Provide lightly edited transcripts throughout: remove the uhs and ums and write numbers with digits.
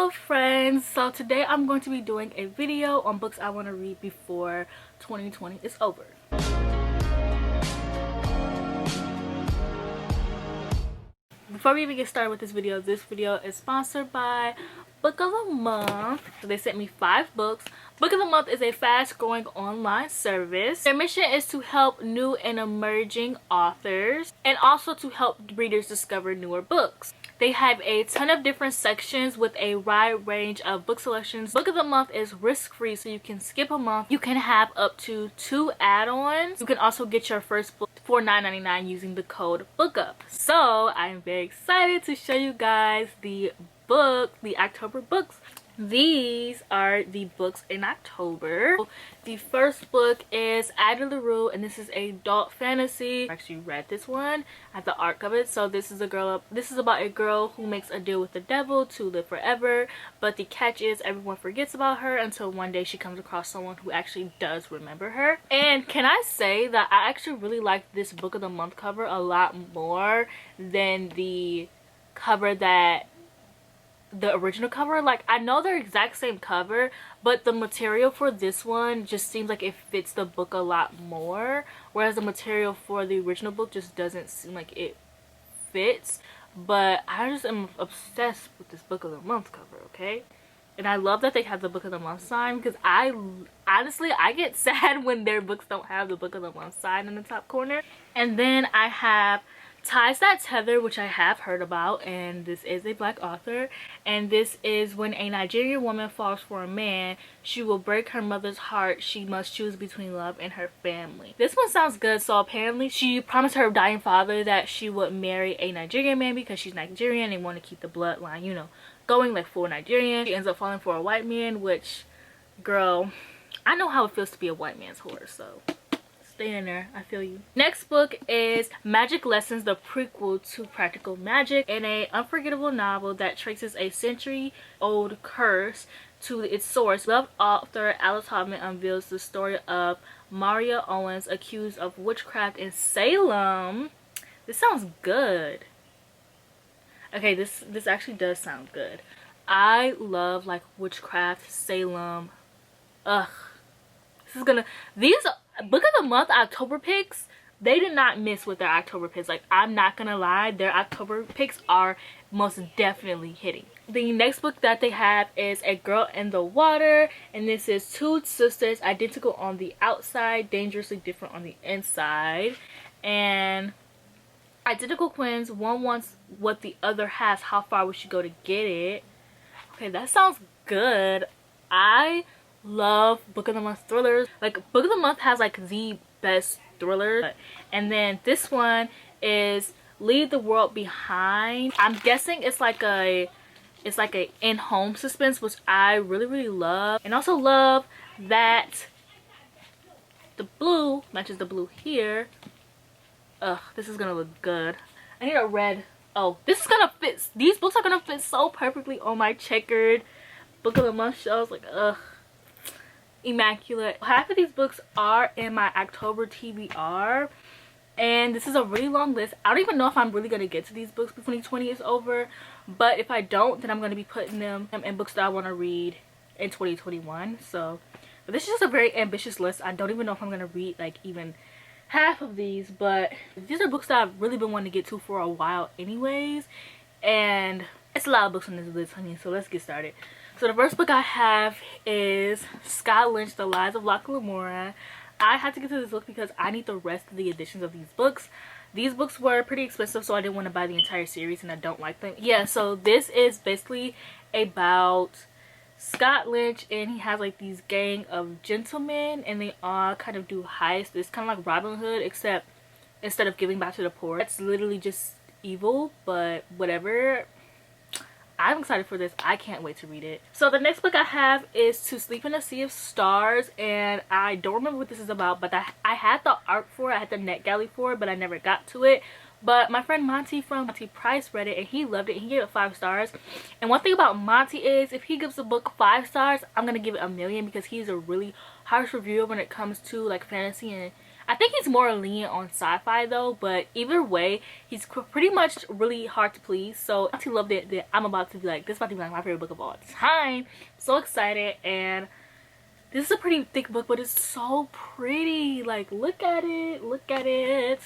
Hello friends, so today I'm going to be doing a video on books I want to read before 2020 is over. Before we even get started with this video is sponsored by Book of the Month. So they sent me 5 books. Book of the Month is a fast-growing online service. Their mission is to help new and emerging authors and also to help readers discover newer books. They have a ton of different sections with a wide range of book selections. Book of the Month is risk-free, so you can skip a month. You can have up to 2 add-ons. You can also get your first book for $9.99 using the code BOOKUP. So I'm very excited to show you guys the October books. These are the books in October. The first book is Adelaru, and this is a adult fantasy. I actually read this one. I have the arc of it. So this is about a girl who makes a deal with the devil to live forever, but the catch is everyone forgets about her until one day she comes across someone who actually does remember her. And can I say that I actually really like this Book of the Month cover a lot more than the cover that the original cover. Like, I know they're exact same cover, but the material for this one just seems like it fits the book a lot more, whereas the material for the original book just doesn't seem like it fits. But I just am obsessed with this Book of the Month cover, okay? And I love that they have the Book of the Month sign, because I get sad when their books don't have the Book of the Month sign in the top corner. And then I have Ties That Tether, which I have heard about, and this is a black author, and this is when a Nigerian woman falls for a man, she will break her mother's heart. She must choose between love and her family. This one sounds good. So apparently she promised her dying father that she would marry a Nigerian man because she's Nigerian and want to keep the bloodline, you know, going like full Nigerian. She ends up falling for a white man, which, girl, I know how it feels to be a white man's whore, so stay in there, I feel you. Next book is Magic Lessons, the prequel to Practical Magic, and an unforgettable novel that traces a century-old curse to its source. Beloved author Alice Hoffman unveils the story of Maria Owens accused of witchcraft in Salem. This sounds good. Okay, this actually does sound good. I love like witchcraft, Salem. Ugh. These Book of the Month October picks, they did not miss with their October picks. Like, I'm not gonna lie, their October picks are most definitely hitting. The next book that they have is A Girl in the Water, and this is 2 sisters identical on the outside, dangerously different on the inside, and identical twins. One wants what the other has. How far would she go to get it? Okay, that sounds good. I love Book of the Month thrillers. Like, Book of the Month has like the best thriller, and then this one is Leave the World Behind. I'm guessing it's like a in-home suspense, which I really love, and also love that the blue matches the blue here. Ugh, this is gonna look good. I need a red. Oh, this is gonna fit. These books are gonna fit so perfectly on my checkered Book of the Month shelves. Like, ugh, immaculate. Half of these books are in my October TBR, and this is a really long list. I don't even know if I'm really gonna get to these books before 2020 is over, but if I don't, then I'm gonna be putting them in books that I want to read in 2021. So but this is just a very ambitious list. I don't even know if I'm gonna read like even half of these, but these are books that I've really been wanting to get to for a while anyways, and it's a lot of books on this list, honey, so let's get started. So the first book I have is Lynch, The Lies of Lamora. I had to get to this book because I need the rest of the editions of these books. These books were pretty expensive, so I didn't want to buy the entire series, and I don't like them. Yeah, so this is basically about Lynch, and he has like these gang of gentlemen, and they all kind of do heists. It's kind of like Robin Hood, except instead of giving back to the poor, it's literally just evil, but whatever. I'm excited for this. I can't wait to read it. So the next book I have is To Sleep in a Sea of Stars, and I don't remember what this is about, but I had the art for it. I had the net galley for it, but I never got to it. But my friend Monty from Monty Price read it, and he loved it. He gave it 5 stars. And one thing about Monty is if he gives a book 5 stars, I'm gonna give it 1,000,000, because he's a really harsh reviewer when it comes to like fantasy and I think he's more lenient on sci-fi though, but either way, he's pretty much really hard to please. So I actually loved it that I'm about to be like, this is about to be like my favorite book of all time. So excited. And this is a pretty thick book, but it's so pretty. Like, look at it, look at it.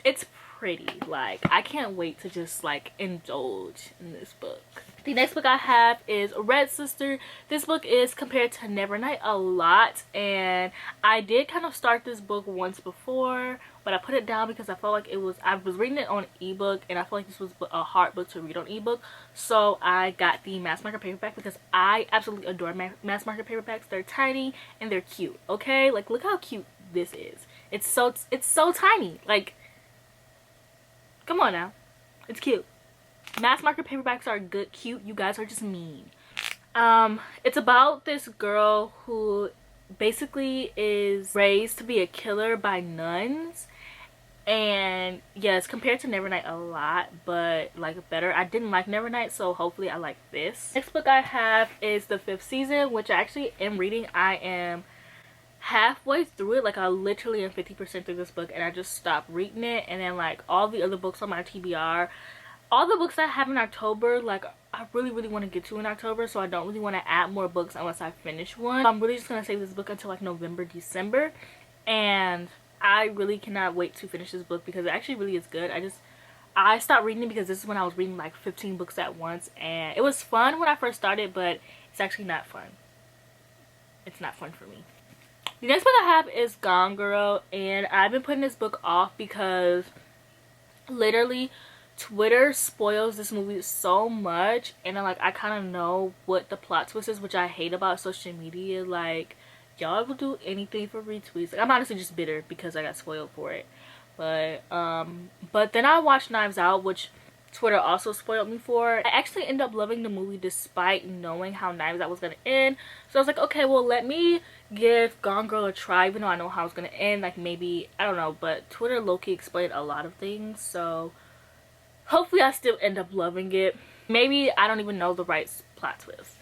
It's pretty. Like, I can't wait to just like indulge in this book. The next book I have is Red Sister. This book is compared to Nevernight a lot, and I did kind of start this book once before, but I put it down because I felt like I was reading it on ebook, and I felt like this was a hard book to read on ebook. So I got the mass market paperback because I absolutely adore mass market paperbacks. They're tiny and they're cute. Okay, like look how cute this is. It's so tiny. Like, come on now, it's cute. Mass market paperbacks are good, cute. You guys are just mean. It's about this girl who basically is raised to be a killer by nuns, and yes, compared to Nevernight a lot, but like better. I didn't like Nevernight, so hopefully I like this. Next book I have is The Fifth Season, which I actually am reading. I am halfway through it. Like, I literally am 50% through this book, and I just stopped reading it. And then like all the other books on my TBR, all the books I have in October, like I really want to get to in October, so I don't really want to add more books unless I finish one. I'm really just gonna save this book until like November, December, and I really cannot wait to finish this book because it actually really is good. I stopped reading it because this is when I was reading like 15 books at once, and it was fun when I first started, but it's actually not fun. It's not fun for me. The next book I have is Gone Girl, and I've been putting this book off because literally Twitter spoils this movie so much, and I kind of know what the plot twist is, which I hate about social media. Like, y'all will do anything for retweets. Like, I'm honestly just bitter because I got spoiled for it. But then I watched Knives Out, which Twitter also spoiled me for. I actually ended up loving the movie despite knowing how Knives Out was gonna end. So I was like, okay, well, let me give Gone Girl a try, even though I know how it's gonna end. Like, maybe, I don't know, but Twitter low-key explained a lot of things, so hopefully I still end up loving it. Maybe I don't even know the right plot twist.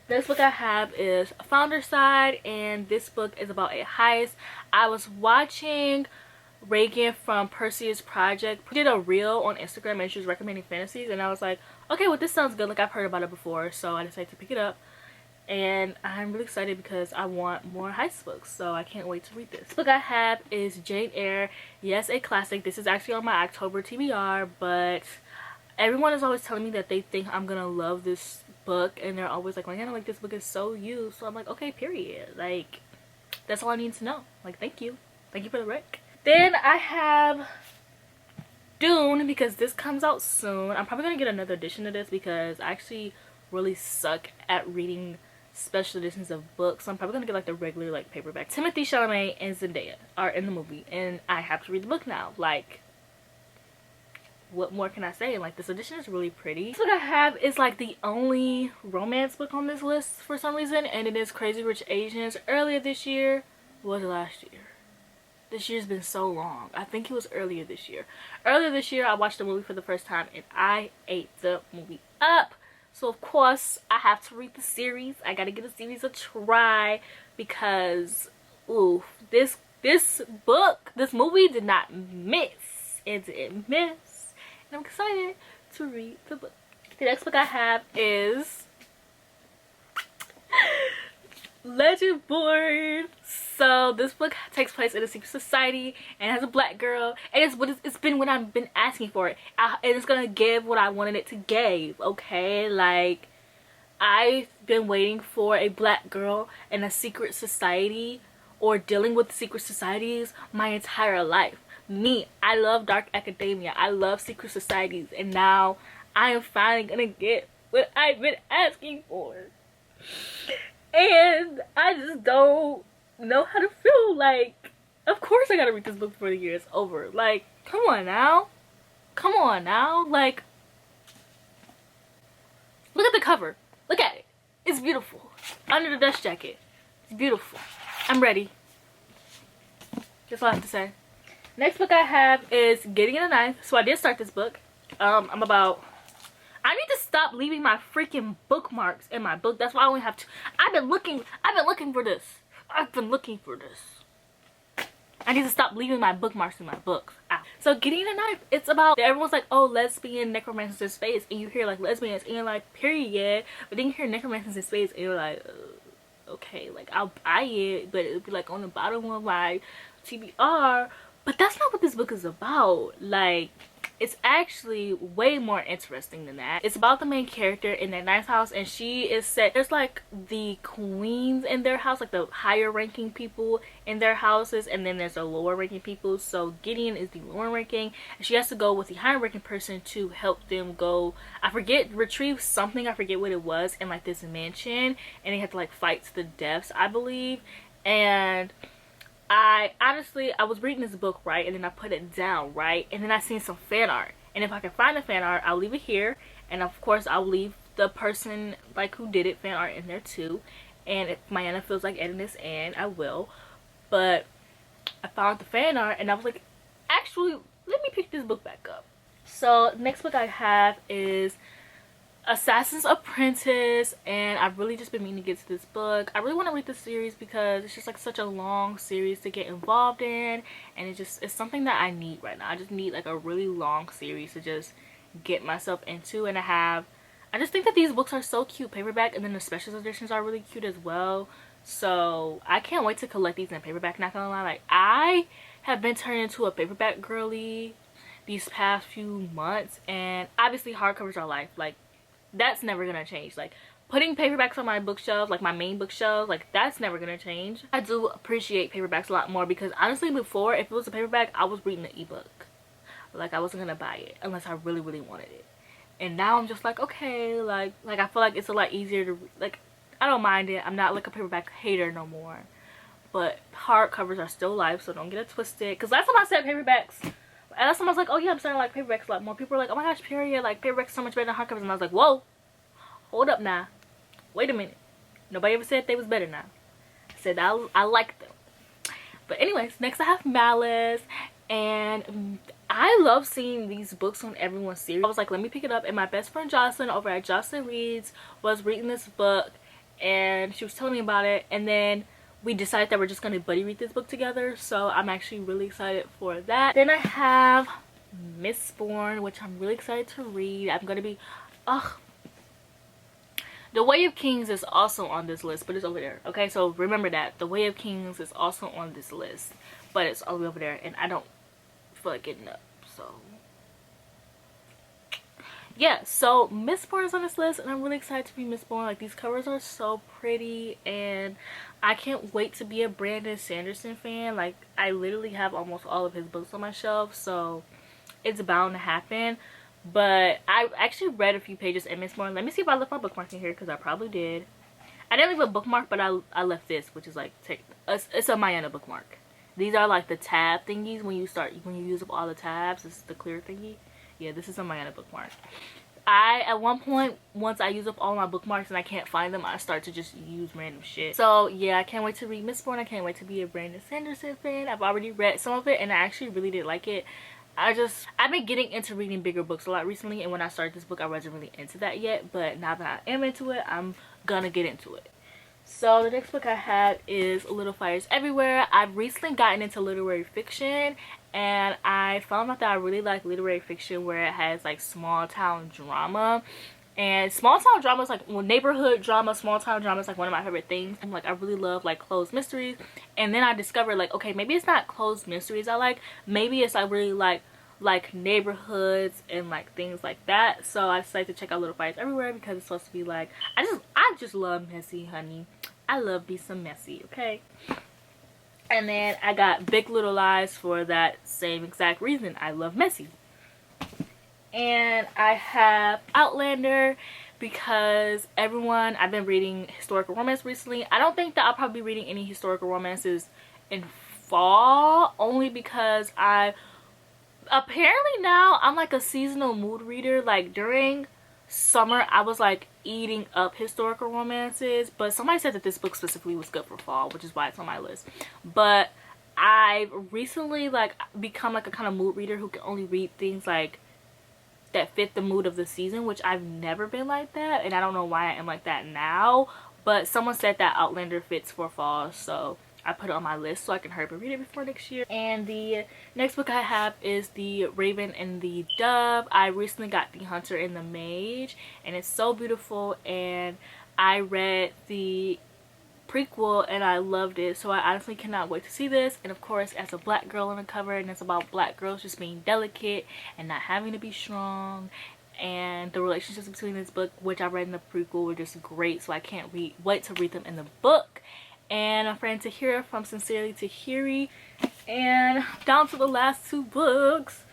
Next book I have is Founder Side, and this book is about a heist. I was watching Reagan from Perseus Project did a reel on Instagram, and she was recommending fantasies, and I was like, okay, well, this sounds good. Like, I've heard about it before, so I decided to pick it up, and I'm really excited because I want more heist books, so I can't wait to read this. The book I have is Jane Eyre. Yes, a classic. This is actually on my October TBR, but everyone is always telling me that they think I'm gonna love this book, and they're always like, Ariana, like, this book is so you. So I'm like, okay, period. Like, that's all I need to know. Like, thank you for the rec. Then I have Dune, because this comes out soon. I'm probably gonna get another edition of this because I actually really suck at reading special editions of books. So I'm probably gonna get like the regular like paperback. Timothée Chalamet and Zendaya are in the movie, and I have to read the book now. Like, what more can I say? Like, this edition is really pretty. This book I have is like the only romance book on this list for some reason, and it is Crazy Rich Asians. Earlier this year, or was it last year? This year's been so long. I think it was earlier this year. Earlier this year, I watched the movie for the first time, and I ate the movie up. So of course, I have to read the series. I gotta give the series a try because, ooh, this movie did not miss. It didn't miss. And I'm excited to read the book. The next book I have is Legendborn. So this book takes place in a secret society and has a black girl, and it's been what I've been asking for it, and it's gonna give what I wanted it to give. Okay, like, I've been waiting for a black girl in a secret society or dealing with secret societies my entire life. Me, I love dark academia, I love secret societies, and now I am finally gonna get what I've been asking for. And I just don't know how to feel. Like, of course I gotta read this book before the year is over. Like, come on now. Come on now. Like, look at the cover. Look at it. It's beautiful. Under the dust jacket. It's beautiful. I'm ready. That's all I have to say. Next book I have is Getting in a Knife. So I did start this book. I need to stop leaving my freaking bookmarks in my book. That's why I only have two. I've been looking for this. I've been looking for this. I need to stop leaving my bookmarks in my books. Ow. So Getting a Knife, it's about, everyone's like, oh, lesbian necromancers in space, and you hear like lesbians and you're like, period. But then you hear necromancers in space and you're like, okay, like I'll buy it, but it'll be like on the bottom of my TBR. But that's not what this book is about. Like, it's actually way more interesting than that. It's about the main character in that nice house, and she is set, there's like the queens in their house, like the higher ranking people in their houses, and then there's the lower ranking people. So Gideon is the lower ranking, and she has to go with the higher ranking person to help them go, I forget, retrieve something, I forget what it was, in like this mansion, and they have to like fight to the deaths, I believe. And I was reading this book, right, and then I put it down, right, and then I seen some fan art, and if I can find the fan art, I'll leave it here, and of course I'll leave the person like who did it fan art in there too, and if Mayana feels like editing this in, I will. But I found the fan art and I was like, actually, let me pick this book back up. So next book I have is Assassin's Apprentice, and I've really just been meaning to get to this book. I really want to read this series because it's just like such a long series to get involved in, and it's something that I need right now. I just need like a really long series to just get myself into, and I just think that these books are so cute paperback, and then the special editions are really cute as well. So I can't wait to collect these in paperback. Not gonna lie, like I have been turning into a paperback girly these past few months, and obviously hardcovers are life. Like, that's never gonna change. Like, putting paperbacks on my bookshelf, like my main bookshelf, like that's never gonna change. I do appreciate paperbacks a lot more because honestly, before, if it was a paperback, I was reading the ebook. Like, I wasn't gonna buy it unless I really wanted it. And now I'm just like, okay, like I feel like it's a lot easier to, like, I don't mind it. I'm not like a paperback hater no more. But hardcovers are still life, so don't get it twisted. Because last time I said paperbacks, and last time I was like, oh yeah, I'm starting to like paperbacks a lot more. People were like, oh my gosh, period, like paperbacks are so much better than hardcovers. And I was like, whoa, hold up now, wait a minute. Nobody ever said they was better now. I said I like them. But anyways, next I have Malice, and I love seeing these books on everyone's series. I was like, let me pick it up, and my best friend Jocelyn over at Jocelyn Reads was reading this book, and she was telling me about it, and then we decided that we're just going to buddy read this book together, so I'm actually really excited for that. Then I have Mistborn, which I'm really excited to read. I'm going to be, The Way of Kings is also on this list, but it's over there. Okay, so remember that. The Way of Kings is also on this list, but it's all the way over there, and I don't feel like getting up, so yeah. So Mistborn is on this list, and I'm really excited to be Mistborn. Like, these covers are so pretty, and I can't wait to be a Brandon Sanderson fan. Like, I literally have almost all of his books on my shelf, so it's bound to happen. But I actually read a few pages in Mistborn. Let me see if I left my bookmark in here, because I probably did. I didn't leave a bookmark, but I left this, which is like, it's a Mayana bookmark. These are like the tab thingies when you use up all the tabs. This is the clear thingy. Yeah, this is a Mayana bookmark. At one point, once I use up all my bookmarks and I can't find them, I start to just use random shit. So yeah, I can't wait to read Mistborn. I can't wait to be a Brandon Sanderson fan. I've already read some of it, and I actually really did like it. I've been getting into reading bigger books a lot recently, and when I started this book, I wasn't really into that yet, but now that I am into it, I'm gonna get into it. So the next book I have is Little Fires Everywhere. I've recently gotten into literary fiction, and I found out that I really like literary fiction where it has like small town drama. And small town drama is like, well, neighborhood drama, small town drama is like one of my favorite things. I'm like, I really love like closed mysteries. And then I discovered like, okay, maybe it's not closed mysteries I like. Maybe it's like really like neighborhoods and like things like that. So I decided to check out Little Fires Everywhere because it's supposed to be like, I just love messy, honey. I love me some messy, okay? And then I got Big Little Lies for that same exact reason. I love messy. And I have Outlander because I've been reading historical romance recently. I don't think that I'll probably be reading any historical romances in fall, only because apparently now I'm like a seasonal mood reader. Like, during summer I was like eating up historical romances, but somebody said that this book specifically was good for fall, which is why it's on my list. But I've recently like become like a kind of mood reader who can only read things like that fit the mood of the season, which I've never been like that, and I don't know why I am like that now, but someone said that Outlander fits for fall, so I put it on my list so I can hurry up and read it before next year. And the next book I have is The Raven and the Dove. I recently got The Hunter and the Mage, and it's so beautiful, and I read the prequel and I loved it, so I honestly cannot wait to see this. And of course, as a black girl on the cover, and it's about black girls just being delicate and not having to be strong, and the relationships between this book, which I read in the prequel, were just great, so I can't wait to read them in the book. And a friend Tahira from Sincerely Tahiri. And down to the last two books.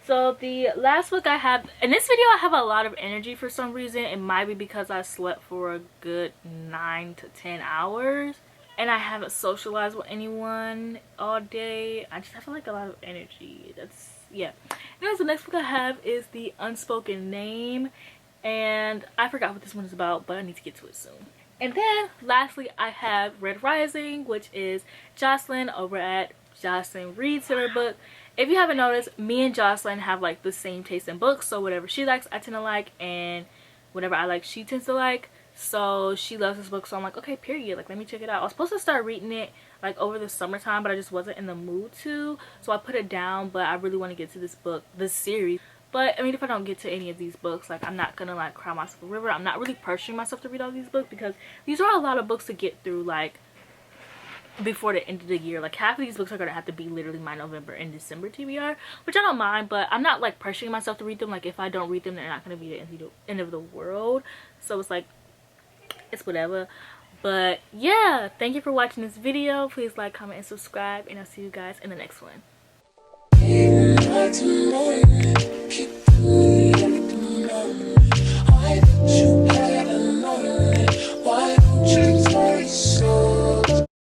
So the last book I have, in this video I have a lot of energy for some reason. It might be because I slept for a good 9 to 10 hours and I haven't socialized with anyone all day. I just have like a lot of energy. That's, yeah. Anyways, the next book I have is The Unspoken Name, and I forgot what this one is about, but I need to get to it soon. And then lastly I have Red Rising, which is Jocelyn over at Jocelyn Reads her book. If you haven't noticed, me and Jocelyn have like the same taste in books, so whatever she likes I tend to like, and whatever I like she tends to like. So she loves this book, so I'm like, okay, period, like let me check it out. I was supposed to start reading it like over the summertime, but I just wasn't in the mood to, so I put it down. But I really want to get to this book, this series. But I mean, if I don't get to any of these books, like I'm not gonna like cry myself a river. I'm not really pressuring myself to read all these books because these are a lot of books to get through like before the end of the year. Like half of these books are gonna have to be literally my November and December TBR, which I don't mind, but I'm not like pressuring myself to read them. Like if I don't read them, they're not gonna be the end of the world. So it's like, it's whatever. But yeah, thank you for watching this video. Please like, comment, and subscribe, and I'll see you guys in the next one.